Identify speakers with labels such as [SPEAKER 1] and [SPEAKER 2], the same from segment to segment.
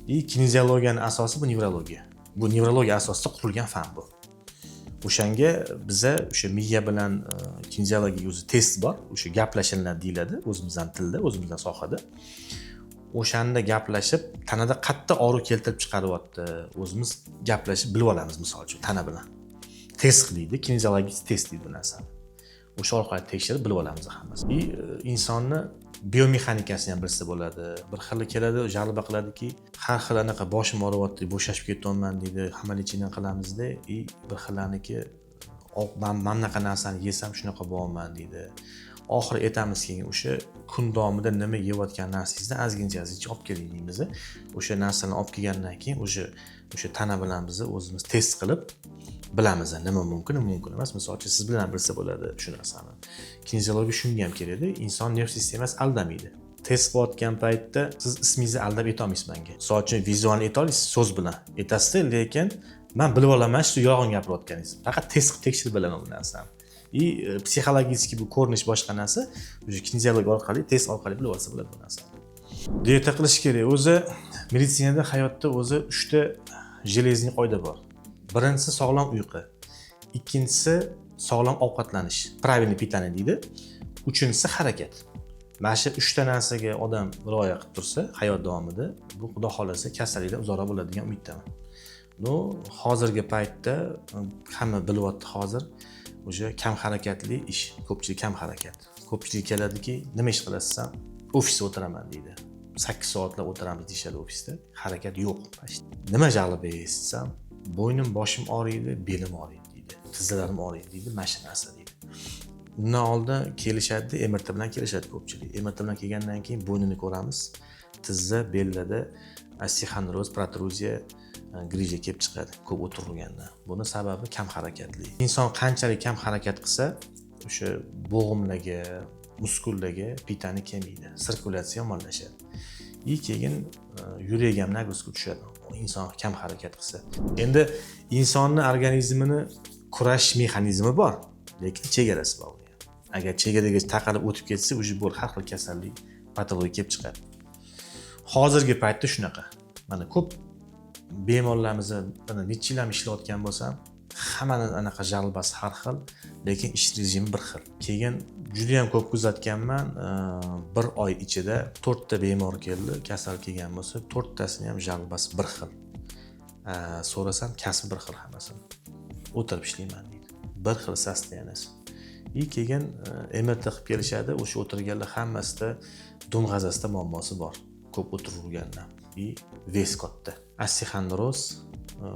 [SPEAKER 1] Kineziologiyani asosi bu nevrologiya. Bu nevrologiya asosida qurilgan fan bu. O'shanga biza o'sha miya bilan kineziologiya o'zi test bor, o'sha gaplashinglar deyiladi o'zimizdan tilda, o'zimizdan sohada. O'shanda gaplashib, tanada qattiq og'riq keltirib chiqaryapti. O'zimiz gaplashib bilib olamiz, misol uchun tana bilan. Test deydi, kineziologik test deydi bu narsani. O'sha orqali tekshirib bilib olamiz hammasini. Insonni biomexanikasini ham bilsa bo'ladi. Bir xili keladi, jalba qiladiki, har xil anaqa boshim og'riyapti, bo'shashib ketyapman deydi. Hamma lecheniya qilamizda, bir xillaniki mana bunaqa narsani yesam shunaqa bo'laman deydi. Oxiri aytamiz keyin o'sha kun davomida nima yeyotgan narsangizni ozgincha olib keling deymiz. O'sha narsalarni olib kelgandan keyin o'sha tana bilan biz o'zimiz test qilib bilamiz nima mumkin, nima mumkin emas. Misol uchun siz bilan bilsa bo'ladi shu narsani. Kineziologiya shunga ham keladi. Inson nerv sistemasi aldamaydi. Test qilayotgan paytda siz ismingizni aldab ayta olmaysiz menga. Misol uchun vizualni ayta olasiz so'z bilan. Aytasiz, lekin men bilib olaman shu yolg'on gapirayotganingiz. Faqat test qilib tekshirib bilaman bu narsani. Psixologik bu ko'rinish boshqa narsa, o'sha kineziologiya orqali, test orqali bilib olsa bo'ladi bu narsani. Dieta qilish kerak. O'zi meditsinada, hayotda o'zi 3 ta jelezniy qoida bor. Birinchisi sog'lom uyqu. Ikkinchisi sog'lom ovqatlanish, правильный питание deydi. Uchinchisi harakat. Mana shu 3 ta narsaga odam rioya qilib tursa hayot davomida, bu xudo xolasa kasallikdan uzoqroq bo'ladi degan umiddaman. Hozirgi paytda hamma bilyapti hozir o'sha kam harakatli ish, ko'pchilik kam harakat. Ko'pchilik keladiki, nima ish qilasiz? Ofisda o'tiraman deydi. 8 soatlab o'tiramiz deyshadi ofisda. Harakat yo'q. Nima jag'lib yeysiz? Bo'ynim, boshim og'riydi, belim og'riydi deydi. Tizzalarim og'riydi deydi, mana shu narsa deydi. Undan oldin kelishadi, MRT bilan kelishadi ko'pchilik. MRT bilan kelgandan keyin bo'ynini ko'ramiz. Tizza, bellarda osteoxondroz, protruziya, grija kelib chiqadi ko'p o'tirilganda. Buni sababi kam harakatli. Inson qanchalik kam harakat qilsa, o'sha bo'g'imlarga, muskullarga pitani kelmaydi, sirkulyatsiya yomonlashadi. Keyin yurak ham nagruzka tushadi. Inson kam harakat qilsa. Endi insonning organizmini kurash mexanizmi bor, lekin chegarasi bor. Agar chegaraga taqalib o'tib ketsa, o'sha bo'l har xil kasallik, patologiya kelib chiqadi. Hozirgi paytda shunaqa. Mana ko'p bemorlarimizni necha yillar ishlayotgan bo'lsam, hammaning anaqa jalbasi har xil, lekin ish rejimi bir xil. Keyin juda ham ko'p kuzatganman, bir oy ichida 4 ta bemor keldi, kasal kelgan bo'lsa, 4 tasini ham jalbasi bir xil. So'rasam, kasbi bir xil hammasini. O'tirib ishlayman deydi. Bir xil sostoyaniyasi. Keyin MRT qilib kelishadi, o'sha o'tirganlar hammasida dumg'azasida muammosi bor. Ko'p o'tirilgandan. Ves katta. Osteoxondroz,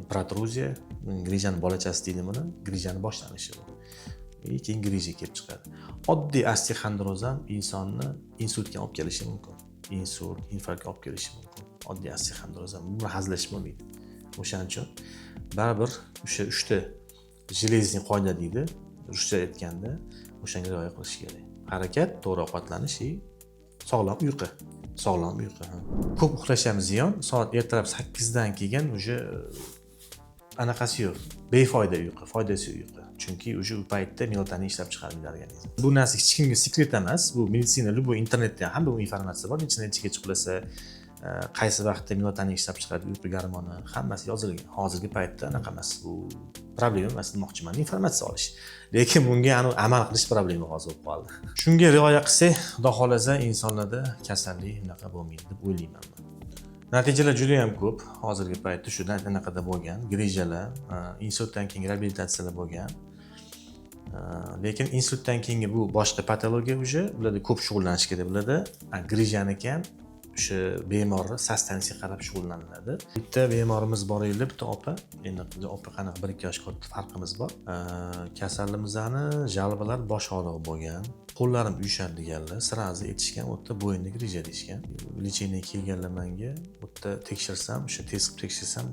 [SPEAKER 1] protruziya, grijani bolachasi deydi buni, grijani boshlanishi bu. Keyin grija kelib chiqadi. Oddiy osteoxondroz ham insonni insultga olib kelishi mumkin. Insult, infarktga olib kelishi mumkin. Oddiy osteoxondroz ham buni hazlash bo'lmaydi. O'shaning uchun baribir o'sha 3 ta jelezniy qoida deydi. Ruscha aytganda o'shanga rioya qilish kerak. Harakat, to'g'ri ovqatlanish, sog'lom uyqu. Sog'lom uyqu. Ko'p uxlashamiz ziyon. Soat ertalab 8 dan keyin o'sha anaqasi yo'q. Befoyda uyqu, foydasi uyqu. Chunki o'sha paytda melatonin ishlab chiqaradi organizm. Bu narsa hech kimga sekret emas. Bu meditsinada, bu internetda ham bu informatsiya bor. Necha uxlasa, qaysi vaqtda melatonin ishlab chiqaradi, uyqu gormoni, hammasi yozilgan. Hozirgi paytda anaqa emas. Bu problema emas demoqchiman, informatsiya olish. Lekin bunga amal qilish problema hozir bo'lib qoldi. Shunga rioya qilsak, xudo xolasa insonlarda kasallik unaqa bo'lmaydi deb o'ylayman. Natijalar juda ham ko'p. Hozirgi paytda shu anaqada bo'lgan, grijalar, insultdan keyin reabilitatsiyalar bo'lgan. Lekin insultdan keyingi bu boshqa patologiya o'sha, ularda ko'p shug'ullanish kerak bo'ladi. Grijaniki ham o'sha bemorni sostansiyaga qarab shug'ullaniladi. Bitta bemorimiz bor edi, bitta opa. Endi opa qanaqa 1-2 yosh katta farqimiz bor. Kasalimizni jalbalar bosh og'rig'i bo'lgan. Qo'llarim uyushadi deganlar, sirazi aytishgan, u yerda bo'yinda grija deyishgan. Lecheniyaga kelganlar menga, u yerda tekshirsam, o'sha test qilib tekshirsam,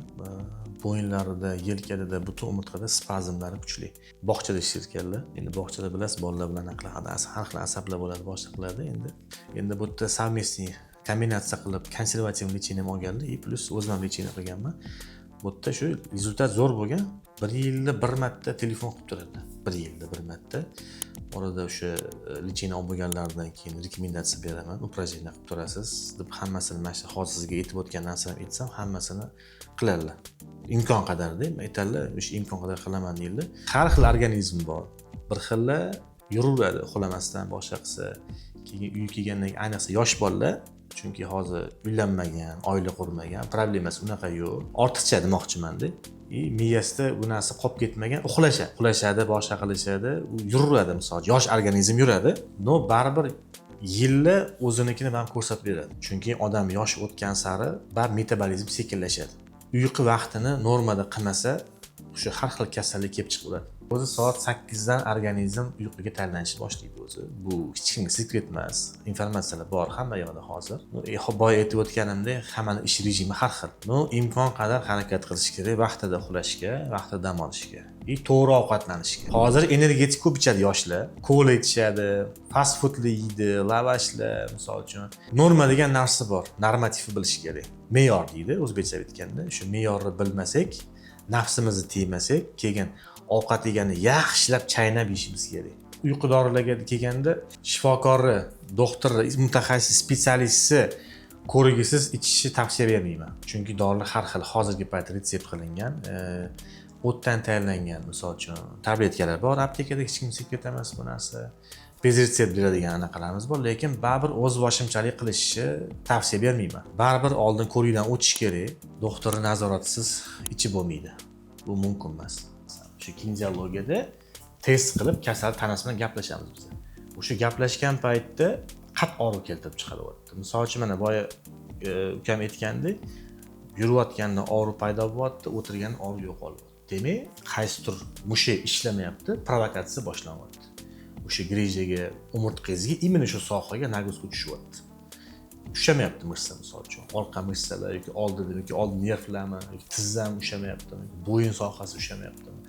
[SPEAKER 1] bo'yinlarida, yelkada, butun umurtqada spazmlari kuchli. Bog'chada ishlayotganlar. Endi bog'chada bilasiz, bolalar bilan har xil asablar bo'ladi, boshqa qiladi. Endi bu yerda совместный kombinatsiya qilib konservativ lecheniya olganlar, plus o'zim lecheniya qilganman. Bu yerda shu rezultat zo'r bo'lgan. 1 yilda 1 marta telefon qilib turadi. 1 yilda 1 marta. Orada o'sha licheni olib bo'lganlaridan keyin rekomendatsiya beraman, upражнение qilib turasiz deb hammasini mana shu hozir sizga aytib o'tgan narsalarni aytsam, hammasini qiladilar. Imkon qadarda aytadilar, o'sha imkon qadar qilaman deydilar. Har xil organizm bor. Bir xilla yuraveradi uxlamasdan boshqa qilsa, keyin uy kelgandan keyin ayniqsa yosh bolalar, chunki hozir uylanmagan, oila qurmagan, problemasi unaqa yo'q. Ortiqcha demoqchiman-da. Miyasida bu narsa qolib ketmagan, uxlashadi, boshqa qilishadi, u yuraveradi misol, yosh organizm yuradi. No baribir yillar o'zinikini ham ko'rsatib beradi. Chunki odam yosh o'tgan sari baribir metabolizm sekinlashadi. Uyqu vaqtini normada qilmasa, o'sha har xil kasallik kelib chiqadi. O'zi soat 8 dan organizm uyquga tayyorlanishni boshlaydi o'zi. Bu hech kimga sekret emas. Informatsiyalar bor hamma yoqda hozir. Boya aytib o'tganimdek, hammaning ish rejimi har xil. Imkon qadar harakat qilish kerak, vaqtida uxlashga, vaqtida dam olishga, to'g'ri ovqatlanishga. Hozir energetik ko'p ichadi yoshlar. Kola ichadi, fast foodli yeydi, lavashlar, misol uchun. Norma degan narsa bor, normativni bilish kerak. Me'yor deydi o'zbekcha aytganda. Shu me'yorni bilmasak, nafsimizni tiymasak, keyin ovqat yeganda yaxshilab chaynab yeyishimiz kerak. Uyqu dorilarga kelganda shifokori, doktori, mutaxassis, spetsialisti ko'rigisiz ichishni tavsiya bermayman. Chunki dorilar har xil hozirgi paytda retsept qilingan, o'tdan tayyorlangan, misol uchun tabletkalar bor, aptekada hech kim sekret emas bu narsa. Bez retsept beradigan anaqalarimiz bor, lekin baribir o'z boshimchalik qilishni tavsiya bermayman. Baribir oldin ko'rikdan o'tish kerak, doktorning nazoratisiz ichib bo'lmaydi. Bu mumkin emas. Shu kinesiologiyada test qilib kasal tanasi bilan gaplashamiz biz. O'sha gaplashgan paytda qat og'riq keltirib chiqaryapti. Misol uchun mana boya ukam aytgandek, yurayotganda og'riq paydo bo'lyapti, o'tirganda og'riq yo'qolyapti. Demak, qaysidir mushak ishlamayapti, provokatsiya boshlanyapti. O'sha grejaga, umurtqangizga, imенно shu sohaga nagruzka tushyapti. Ushamayapti mirsa misol uchun. Orqa mirsalar yoki old nervlarmi, yoki tizam ushamayaptimi, bo'yin sohasi ushamayaptimi.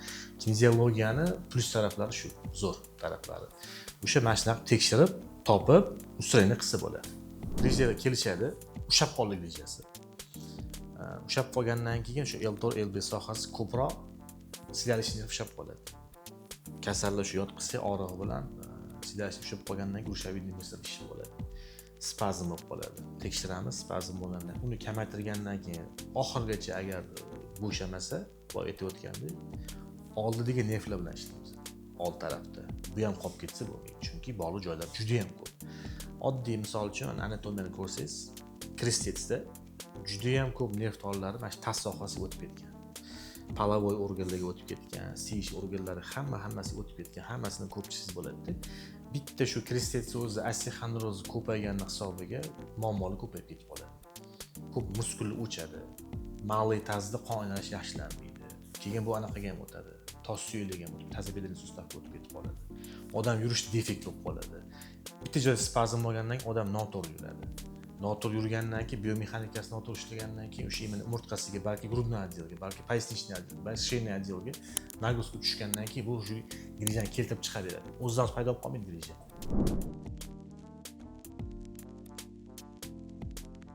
[SPEAKER 1] Kinesiologiyani plus taraflari shu, zo'r taraflari. O'sha mana shunaqa tekshirib, topib, ustrini qilsa bo'ladi. Grejaga kelishadi, ushab qoldi grejasi. Ushab qolgandan keyin shu L4, L5 sohasi ko'proq silalishni ushab qoladi. Kasallar shu yotqizsa og'rig'i bilan silalish ushab qolgandan keyin o'sha viruslar ish bo'ladi. Spazm bo'lib qoladi. Tekshiramiz, spazm bo'lgandan uni kamaytirgandan keyin oxirgacha agar bo'shamasa, boya aytib o'tgandek, oldidagi nervlar bilan ishlaymiz. Old tarafda. Bu ham qolib ketsa bo'lmaydi, chunki bog'liq joylar juda ham ko'p. Oddiy misol uchun anatomiyani ko'rsangiz, krestetsda juda ham ko'p nerv tolalari mana shu tas sohasiga o'tib ketgan. Palovoy organlarga o'tib ketgan, siyish organlari hammasi o'tib ketgan, hammasini ko'pchisiz bo'ladi. Bitta shu krestets o'zi osteoxondroz ko'paygani hisobiga muammolar ko'payib ketib qoladi. Ko'p muskullar o'chadi. Malliy tazda qon aylanishi yaxshilanmaydi. Keyin bu anaqaga ham o'tadi. Tos suyuliga ham o'tib, tazabedani sustavga o'tib ketib qoladi. Odam yurish defekt bo'lib qoladi. Bitta joyda spazm bo'lgandan keyin odam noto'g'ri yuradi. Noto'g'ri yurgandan keyin biomexanikasi noto'g'ri ishlagandan keyin o'sha immun umurtqasiga, balki grudnoy отделga, balki поясничный отдел, balki шейный отделga nagrузка tushgandan keyin bu grejani keltirib chiqaveradi. O'zidan paydo bo'lib qolmaydi greja.